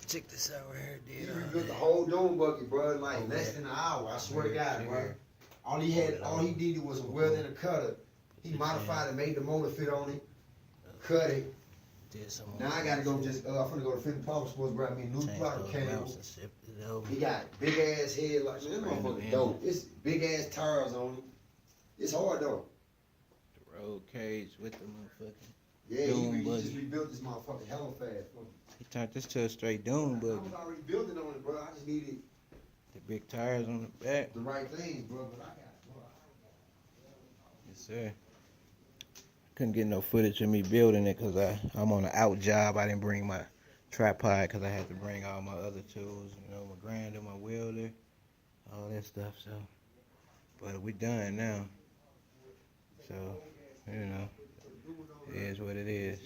check this out right He here. rebuilt the whole dune buggy, bro, in like less than an hour. I swear to God, bro. All he needed was a welder and a cutter. He modified it, made the motor fit on it, cut it. Now I gotta go I'm finna go to Fifth Power Sports, grab me a new throttle cable. He got big ass headlights. Man, this motherfucker dope. It's big ass tires on it. It's hard though. The road cage with the motherfucking. Yeah, he just rebuilt this motherfucker hella fast. He turned this to a straight dune buggy. I was already building on it, bro. I just needed the big tires on the back. The right things, bro. But I got it, bro. Yes, sir. Couldn't get no footage of me building it because I'm on an out job. I didn't bring my tripod because I had to bring all my other tools, you know, my grinder, my welder, all that stuff. So, but we done now. So, you know, it is what it is.